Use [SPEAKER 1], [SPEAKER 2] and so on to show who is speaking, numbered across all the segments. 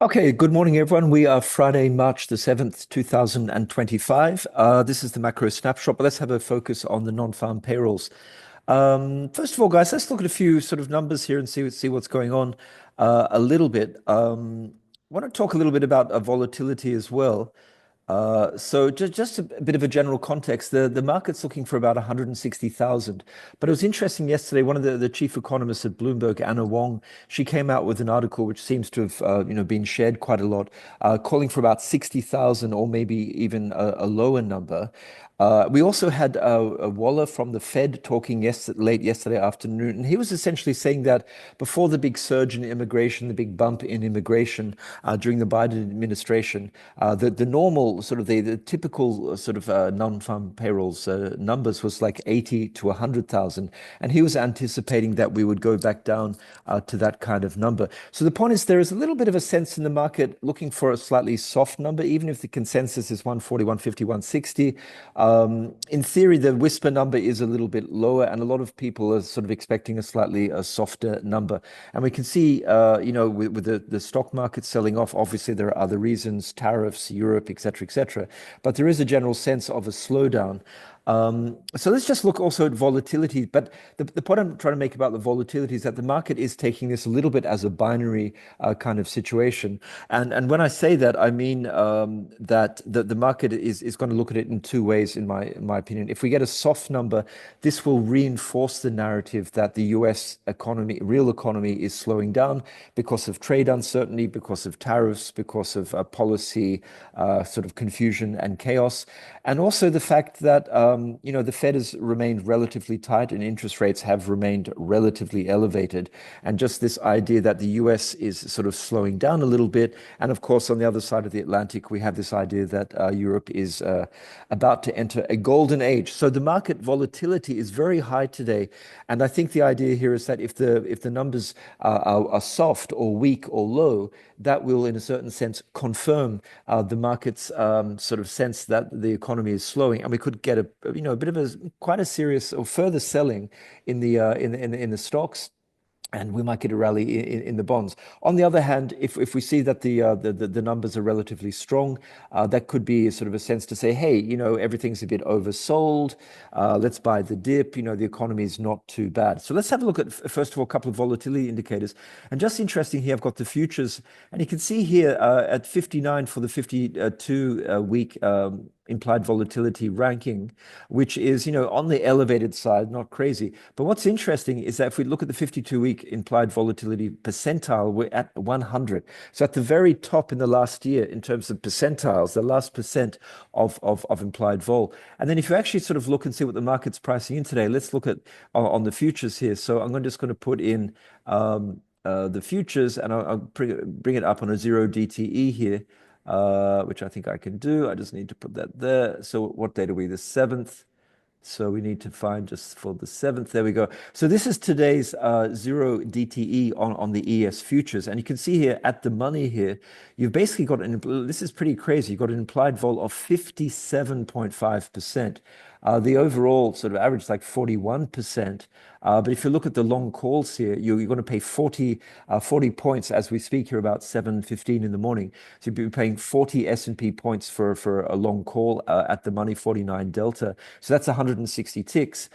[SPEAKER 1] Okay, good morning, everyone. We are Friday, March the 7th, 2025. This is the macro snapshot, but let's have a focus on the non-farm payrolls. First of all, guys, let's look at a few sort of numbers here and see what's going on a little bit. I want to talk a little bit about volatility as well. So just a bit of a general context, the market's looking for about 160,000. But it was interesting yesterday, one of the chief economists at Bloomberg, Anna Wong, she came out with an article which seems to have been shared quite a lot, calling for about 60,000 or maybe even a lower number. We also had Waller from the Fed talking late yesterday afternoon, and he was essentially saying that before the big surge in immigration, the big bump in immigration during the Biden administration, the normal sort of the typical sort of non-farm payrolls numbers was like 80 to 100,000, and he was anticipating that we would go back down to that kind of number. So the point is there is a little bit of a sense in the market looking for a slightly soft number, even if the consensus is 140, 150, 160. In theory, the whisper number is a little bit lower, and a lot of people are sort of expecting a slightly softer number. And we can see, with the stock market selling off, obviously there are other reasons, tariffs, Europe, et cetera, but there is a general sense of a slowdown. So let's just look also at volatility. But the point I'm trying to make about the volatility is that the market is taking this a little bit as a binary kind of situation. And when I say that, I mean that the market is going to look at it in two ways, in my opinion. If we get a soft number, this will reinforce the narrative that the US economy, real economy, is slowing down because of trade uncertainty, because of tariffs, because of policy sort of confusion and chaos. And also the fact that the Fed has remained relatively tight and interest rates have remained relatively elevated. And just this idea that the US is sort of slowing down a little bit. And of course, on the other side of the Atlantic, we have this idea that Europe is about to enter a golden age. So the market volatility is very high today. And I think the idea here is that if the numbers are soft or weak or low, that will, in a certain sense, confirm the market's sort of sense that the economy is slowing, and we could get a bit of a quite a serious or further selling in the stocks. And we might get a rally in the bonds. On the other hand, if we see that the numbers are relatively strong, that could be sort of a sense to say, hey, everything's a bit oversold. Let's buy the dip. The economy is not too bad. So let's have a look at, first of all, a couple of volatility indicators. And just interesting here, I've got the futures, and you can see here at 59 for the 52-week implied volatility ranking, which is, on the elevated side, not crazy. But what's interesting is that if we look at the 52-week implied volatility percentile, we're at 100. So at the very top in the last year in terms of percentiles, the last percent of implied vol. And then if you actually sort of look and see what the market's pricing in today, let's look at on the futures here. So I'm just going to put in the futures, and I'll bring it up on a 0 DTE here. Which I think I can do. I just need to put that there. So what date are we? The 7th. So we need to find just for the 7th. There we go. So this is today's 0 DTE on the ES futures. And you can see here at the money here, you've basically got this is pretty crazy. You've got an implied vol of 57.5%. The overall sort of average is like 41%. But if you look at the long calls here, you're going to pay 40 points as we speak here about 7:15 in the morning. So you'll be paying 40 S&P points for a long call at the money, 49 delta. So that's 160 ticks.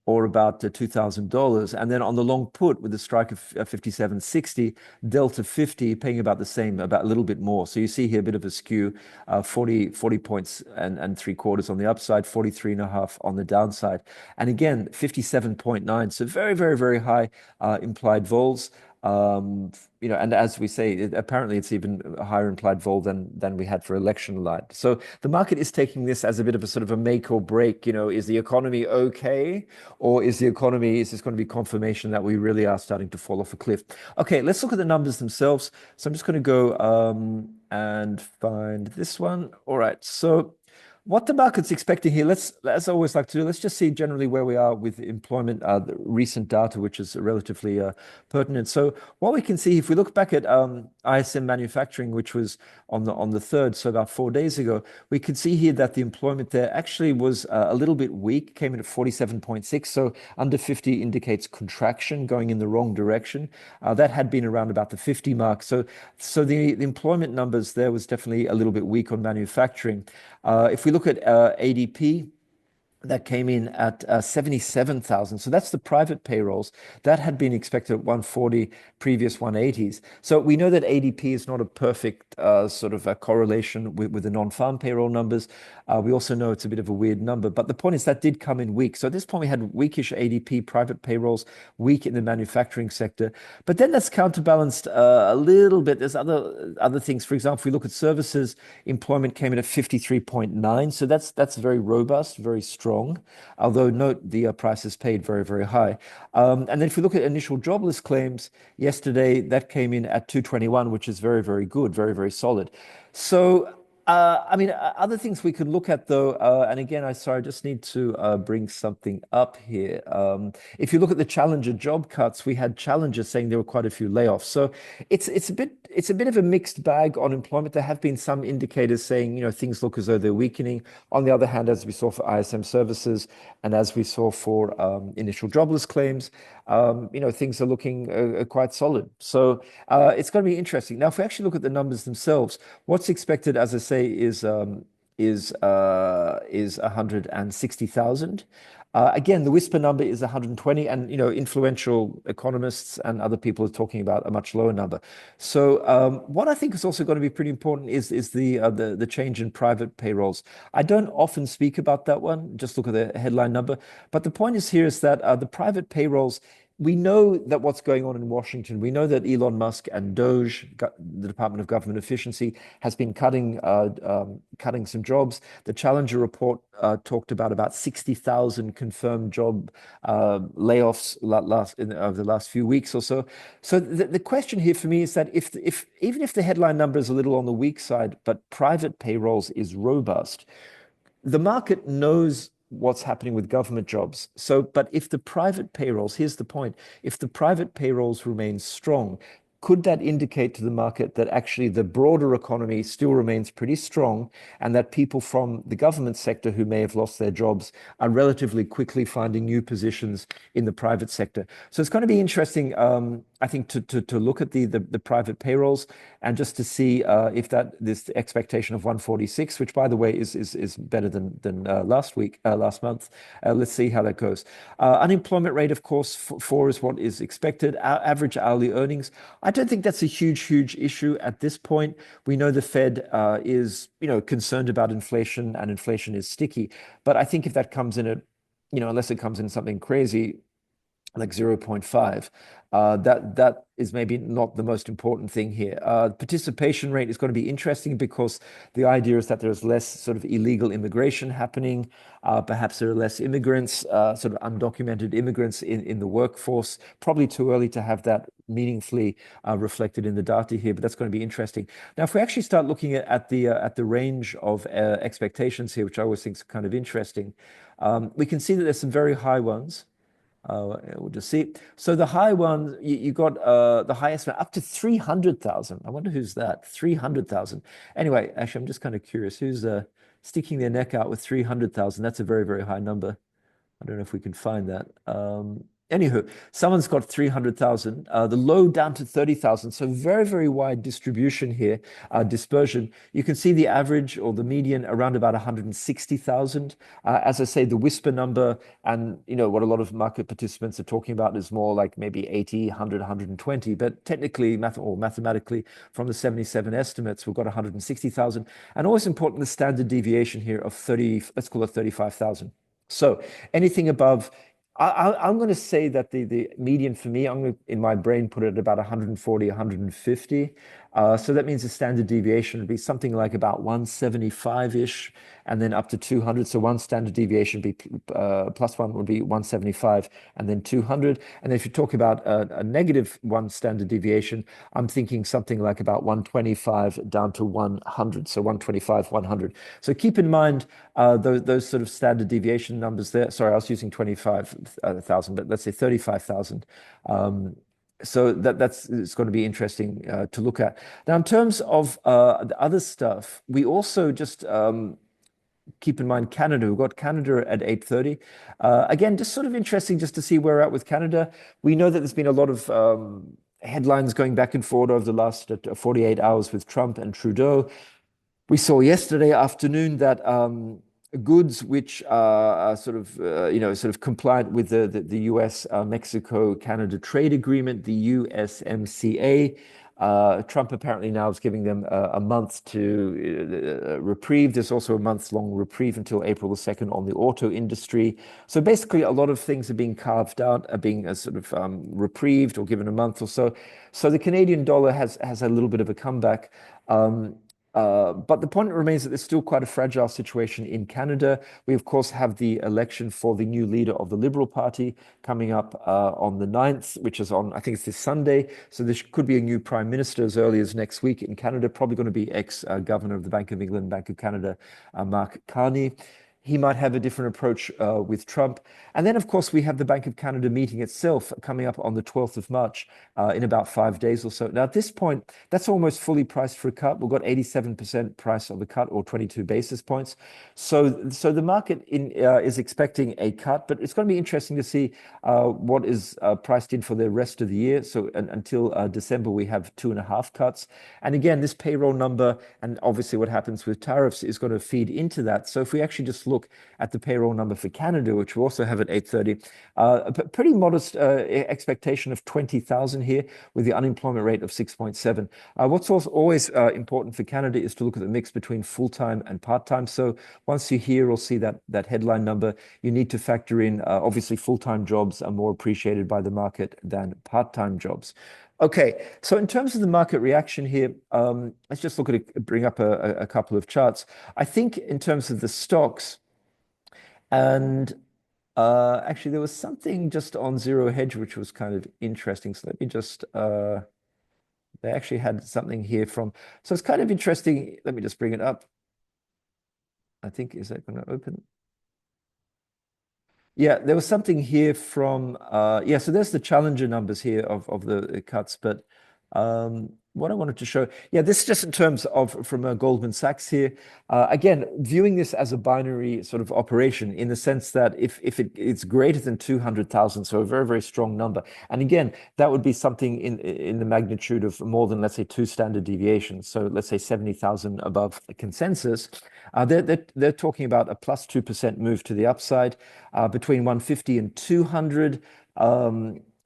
[SPEAKER 1] Or about $2,000. And then on the long put with a strike of 57.60, delta 50, paying about the same, about a little bit more. So you see here a bit of a skew, 40 points and 3/4 on the upside, 43.5 on the downside. And again, 57.9. So very, very, very high implied vols. And as we say, apparently it's even a higher implied vol than we had for election light. So the market is taking this as a bit of a sort of a make or break. Is the economy okay, or is this going to be confirmation that we really are starting to fall off a cliff? Okay, let's look at the numbers themselves. So I'm just going to go and find this one. All right, so What the market's expecting here, let's, as I always like to do, let's just see generally where we are with employment, the recent data, which is relatively pertinent. So what we can see, if we look back at ISM manufacturing, which was on the third, so about 4 days ago, we can see here that the employment there actually was a little bit weak, came in at 47.6. So under 50 indicates contraction going in the wrong direction. That had been around about the 50 mark. So the employment numbers there was definitely a little bit weak on manufacturing. If we look at ADP, that came in at 77,000. So that's the private payrolls. That had been expected at 140, previous 180s. So we know that ADP is not a perfect sort of a correlation with the non-farm payroll numbers. We also know it's a bit of a weird number, but the point is that did come in weak. So at this point, we had weakish ADP, private payrolls, weak in the manufacturing sector. But then that's counterbalanced a little bit. There's other things. For example, if we look at services, employment came in at 53.9. So that's very robust, very strong. Although note the prices paid very, very high. And then if we look at initial jobless claims, yesterday that came in at 221, which is very, very good, very, very solid. So I mean, other things we could look at though, and again, I just need to bring something up here. If you look at the Challenger job cuts, we had Challenger saying there were quite a few layoffs. So it's a bit of a mixed bag on employment. There have been some indicators saying, things look as though they're weakening. On the other hand, as we saw for ISM services and as we saw for initial jobless claims, things are looking quite solid. So it's going to be interesting. Now, if we actually look at the numbers themselves, what's expected, as I say, is 160,000. Again, the whisper number is 120, and influential economists and other people are talking about a much lower number. So what I think is also going to be pretty important is the change in private payrolls. I don't often speak about that one. Just look at the headline number. But the point is here is that the private payrolls. We know that what's going on in Washington. We know that Elon Musk and Doge, the Department of Government Efficiency, has been cutting some jobs. The Challenger report talked about 60,000 confirmed job layoffs over the last few weeks or so. So the question here for me is that even if the headline number is a little on the weak side, but private payrolls is robust, the market knows what's happening with government jobs. So, but if the private payrolls, here's the point, if the private payrolls remain strong, could that indicate to the market that actually the broader economy still remains pretty strong and that people from the government sector who may have lost their jobs are relatively quickly finding new positions in the private sector? So it's going to be interesting, I think, to look at the private payrolls and just to see if this expectation of 146, which by the way is better than last month. Let's see how that goes. Unemployment rate, of course, 4 is what is expected. Our average hourly earnings. I don't think that's a huge issue at this point. We know the Fed is concerned about inflation, and inflation is sticky. But I think if that comes in at, unless it comes in something crazy like 0.5, that is maybe not the most important thing here. Participation rate is going to be interesting because the idea is that there's less sort of illegal immigration happening. Perhaps there are less immigrants, sort of undocumented immigrants in the workforce. Probably too early to have that meaningfully reflected in the data here, but that's going to be interesting. Now, if we actually start looking at the range of expectations here, which I always think is kind of interesting, we can see that there's some very high ones. We'll just see. So the high one, you got the highest one up to 300,000. I wonder who's that? 300,000. Anyway, actually, I'm just kind of curious who's sticking their neck out with 300,000. That's a very, very high number. I don't know if we can find that. Anywho, someone's got 300,000, the low down to 30,000. So very, very wide distribution here, dispersion. You can see the average or the median around about 160,000. As I say, the whisper number and what a lot of market participants are talking about is more like maybe 80, 100, 120. But technically, mathematically, from the 77 estimates, we've got 160,000. And always important, the standard deviation here of 30, let's call it 35,000. So anything above, I'm going to say that the median for me, I'm going to, in my brain, put it at about 140, 150. So that means the standard deviation would be something like about 175-ish and then up to 200. So one standard deviation would be plus one would be 175 and then 200. And then if you talk about a negative one standard deviation, I'm thinking something like about 125 down to 100. So 125, 100. So keep in mind those sort of standard deviation numbers there. Sorry, I was using 25,000, but let's say 35,000. So that's it's going to be interesting to look at. Now, in terms of the other stuff, we also just keep in mind Canada. We've got Canada at 8:30. Again, just sort of interesting just to see where we're at with Canada. We know that there's been a lot of headlines going back and forth over the last 48 hours with Trump and Trudeau. We saw yesterday afternoon that goods which are sort of sort of compliant with the US Mexico Canada trade agreement, the USMCA. Trump apparently now is giving them a month to reprieve. There's also a month-long reprieve until April the 2nd on the auto industry. So basically, a lot of things are being carved out, are being sort of reprieved or given a month or so. So the Canadian dollar has a little bit of a comeback. But the point remains that there's still quite a fragile situation in Canada. We, of course, have the election for the new leader of the Liberal Party coming up on the 9th, which is on, I think it's this Sunday. So there could be a new prime minister as early as next week in Canada, probably going to be ex-governor of the Bank of England, Bank of Canada, Mark Carney. He might have a different approach with Trump. And then, of course, we have the Bank of Canada meeting itself coming up on the 12th of March in about 5 days or so. Now, at this point, that's almost fully priced for a cut. We've got 87% price of the cut or 22 basis points. So the market is expecting a cut, but it's going to be interesting to see what is priced in for the rest of the year. So until December, we have 2.5 cuts. And again, this payroll number and obviously what happens with tariffs is going to feed into that. So if we actually just look at the payroll number for Canada, which we also have at 8:30, a pretty modest expectation of 20,000 here with the unemployment rate of 6.7. What's also always important for Canada is to look at the mix between full-time and part-time. So once you hear or see that headline number, you need to factor in obviously full-time jobs are more appreciated by the market than part-time jobs. Okay, so in terms of the market reaction here, let's just look at it, bring up a couple of charts. I think in terms of the stocks, and actually, there was something just on zero hedge, which was kind of interesting. So let me just, they actually had something here from, so it's kind of interesting. Let me just bring it up. I think, is that going to open? Yeah, there was something here from, yeah, so there's the challenger numbers here of the cuts, but what I wanted to show, yeah, this is just in terms of from Goldman Sachs here. Again, viewing this as a binary sort of operation in the sense that if it's greater than 200,000, so a very, very strong number. And again, that would be something in the magnitude of more than, let's say, 2 standard deviations. So let's say 70,000 above the consensus. They're talking about a plus 2% move to the upside between 150 and 200.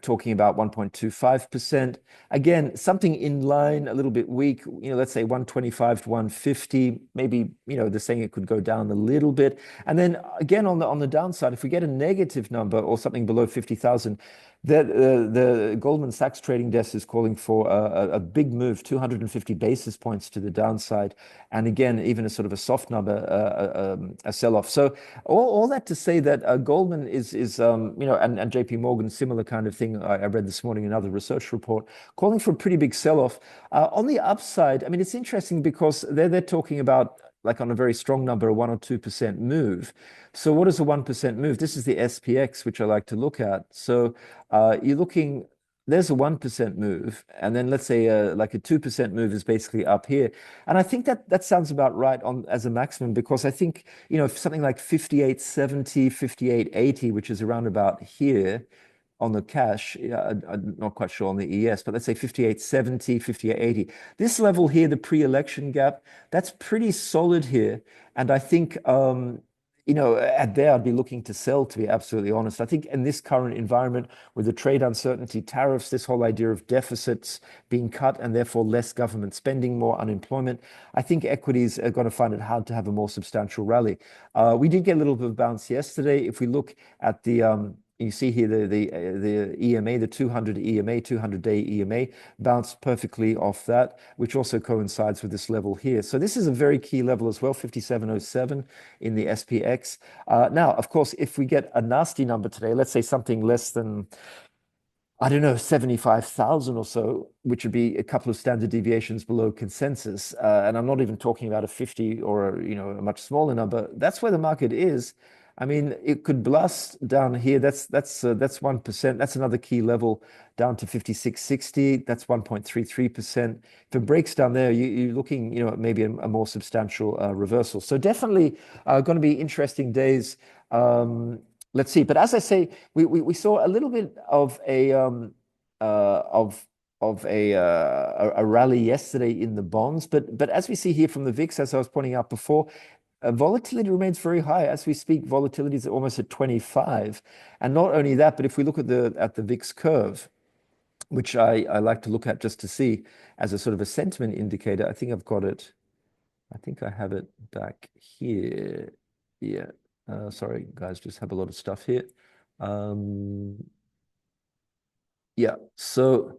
[SPEAKER 1] Talking about 1.25%. Again, something in line, a little bit weak, let's say 125 to 150, maybe, they're saying it could go down a little bit. And then again, on the downside, if we get a negative number or something below 50,000, the Goldman Sachs trading desk is calling for a big move, 250 basis points to the downside. And again, even a sort of a soft number, a sell-off. So all that to say that Goldman is and JP Morgan, similar kind of thing. I read this morning another research report calling for a pretty big sell-off. On the upside, I mean, it's interesting because they're talking about like on a very strong number, a 1 or 2% move. So what is a 1% move? This is the SPX, which I like to look at. So you're looking, there's a 1% move. And then let's say like a 2% move is basically up here. And I think that sounds about right on as a maximum, because I think, something like 58.70, 58.80, which is around about here, on the cash, I'm not quite sure on the ES, but let's say 58.70, 58.80. This level here, the pre-election gap, that's pretty solid here. And I think, at there, I'd be looking to sell, to be absolutely honest. I think in this current environment with the trade uncertainty, tariffs, this whole idea of deficits being cut and therefore less government spending, more unemployment, I think equities are going to find it hard to have a more substantial rally. We did get a little bit of bounce yesterday. If we look at the You see here the EMA, the 200 EMA, 200-day EMA bounced perfectly off that, which also coincides with this level here. So this is a very key level as well, 5707 in the SPX. Now, of course, if we get a nasty number today, let's say something less than, I don't know, 75,000 or so, which would be a couple of standard deviations below consensus. And I'm not even talking about a 50 or, a much smaller number. That's where the market is. I mean, it could blast down here. That's 1%. That's another key level down to 5660. That's 1.33%. If it breaks down there, you're looking, maybe a more substantial reversal. So definitely going to be interesting days. Let's see. But as I say, we saw a little bit of a rally yesterday in the bonds, but as we see here from the VIX, as I was pointing out before, volatility remains very high. As we speak, volatility is almost at 25. And not only that, but if we look at the VIX curve, which I like to look at just to see as a sort of a sentiment indicator, I think I've got it. I think I have it back here. Yeah. Sorry, guys, just have a lot of stuff here. Yeah, so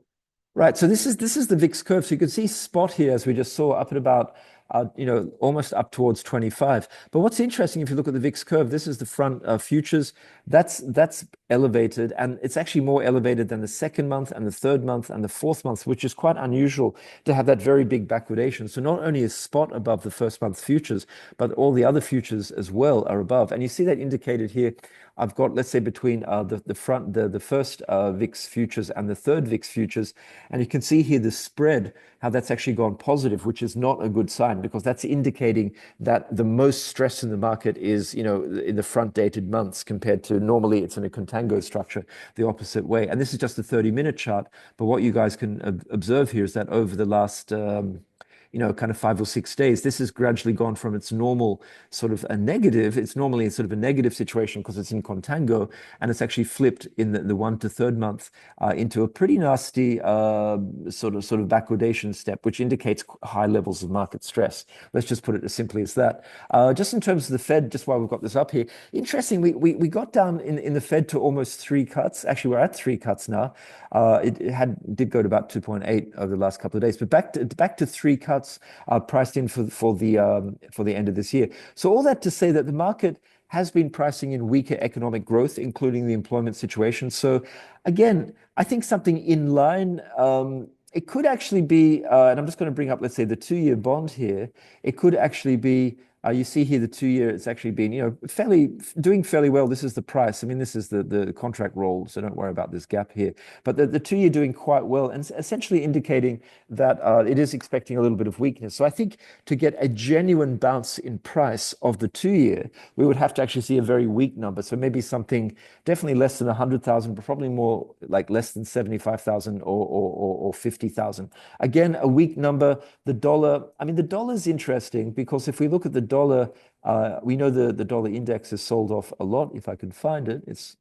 [SPEAKER 1] right, so this is the VIX curve. So you can see spot here, as we just saw, up at about almost up towards 25. But what's interesting, if you look at the VIX curve, this is the front futures. That's elevated, and it's actually more elevated than the second month and the third month and the fourth month, which is quite unusual to have that very big backwardation. So not only is spot above the first month futures, but all the other futures as well are above. And you see that indicated here. I've got, let's say, between the first VIX futures and the third VIX futures, and you can see here the spread, how that's actually gone positive, which is not a good sign, because that's indicating that the most stress in the market is, in the front dated months compared to normally it's in a contango structure the opposite way. And this is just a 30-minute chart, but what you guys can observe here is that over the last kind of 5 or 6 days, this has gradually gone from its normal sort of a negative. It's normally sort of a negative situation because it's in contango, and it's actually flipped in the 1 to 3rd month into a pretty nasty sort of backwardation step, which indicates high levels of market stress. Let's just put it as simply as that. Just in terms of the Fed, just while we've got this up here, interesting, we got down in the Fed to almost 3 cuts. Actually, we're at 3 cuts now. It did go to about 2.8 over the last couple of days, but back to 3 cuts priced in for the end of this year. So all that to say that the market has been pricing in weaker economic growth, including the employment situation. So again, I think something in line. It could actually be, and I'm just going to bring up, let's say, the 2-year bond here. It could actually be. You see here the 2-year, it's actually been, doing fairly well. This is the price. I mean, this is the contract roll, so don't worry about this gap here. But the 2-year doing quite well, and essentially indicating that it is expecting a little bit of weakness. So I think to get a genuine bounce in price of the 2-year, we would have to actually see a very weak number. So maybe something definitely less than 100,000, but probably more like less than 75,000 or 50,000. Again, a weak number. The dollar, I mean, the dollar is interesting because if we look at the dollar, we know the dollar index has sold off a lot. If I can find it, it's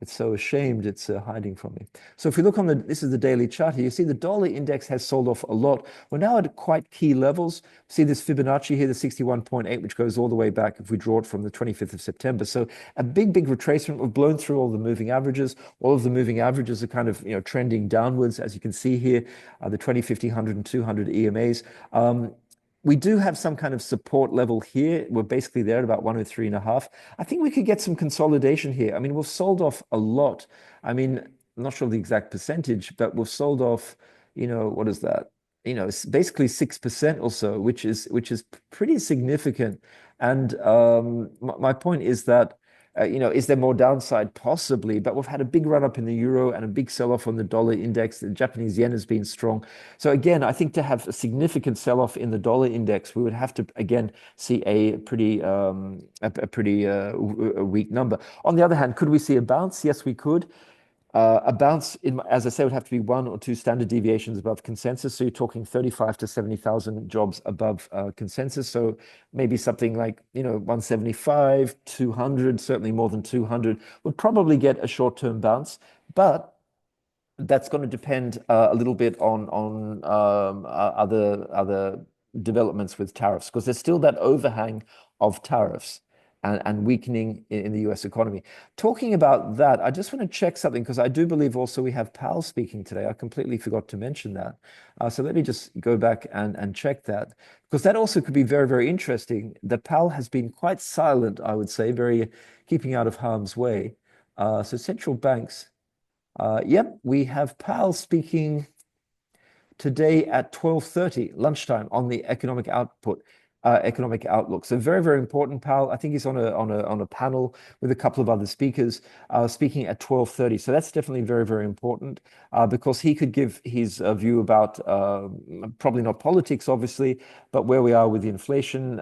[SPEAKER 1] so ashamed it's hiding from me. So if we look on this is the daily chart here, you see the dollar index has sold off a lot. We're now at quite key levels. See this Fibonacci here, the 61.8, which goes all the way back if we draw it from the 25th of September. So a big retracement. We've blown through all the moving averages. All of the moving averages are kind of trending downwards, as you can see here, the 20, 50, 100, and 200 EMAs. We do have some kind of support level here. We're basically there at about 103.5. I think we could get some consolidation here. I mean, we've sold off a lot. I mean, I'm not sure the exact percentage, but we've sold off, what is that? It's basically 6% or so, which is pretty significant. And my point is that is there more downside? Possibly, but we've had a big run up in the euro and a big sell off on the dollar index. The Japanese yen has been strong. So again, I think to have a significant sell off in the dollar index, we would have to again see a pretty weak number. On the other hand, could we see a bounce? Yes, we could. A bounce, as I say, would have to be 1 or 2 standard deviations above consensus. So you're talking 35 to 70,000 jobs above consensus. So maybe something like 175, 200, certainly more than 200 would probably get a short-term bounce. But that's going to depend a little bit on other developments with tariffs, because there's still that overhang of tariffs. and weakening in the US economy. Talking about that, I just want to check something because I do believe also we have Powell speaking today. I completely forgot to mention that. So let me just go back and check that because that also could be very, very interesting. The Powell has been quite silent, I would say, very keeping out of harm's way. So central banks, yep, we have Powell speaking today at 12:30 lunchtime on the economic outlook. So very, very important, Powell. I think he's on a panel with a couple of other speakers speaking at 12:30. So that's definitely very, very important because he could give his view about probably not politics, obviously, but where we are with the inflation.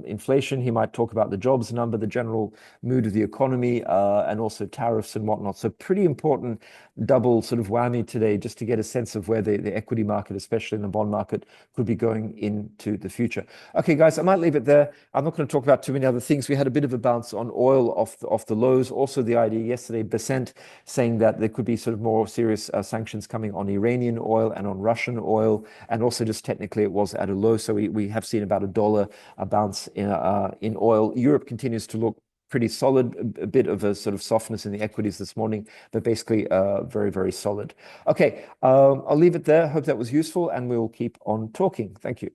[SPEAKER 1] Inflation, he might talk about the jobs number, the general mood of the economy, and also tariffs and whatnot. So pretty important double sort of whammy today just to get a sense of where the equity market, especially in the bond market, could be going into the future. Okay, guys, I might leave it there. I'm not going to talk about too many other things. We had a bit of a bounce on oil off the lows. Also, the idea yesterday, Besant saying that there could be sort of more serious sanctions coming on Iranian oil and on Russian oil, and also just technically it was at a low. So we have seen about $1 a bounce in oil. Europe continues to look pretty solid, a bit of a sort of softness in the equities this morning, but basically very, very solid. Okay, I'll leave it there. Hope that was useful, and we'll keep on talking. Thank you.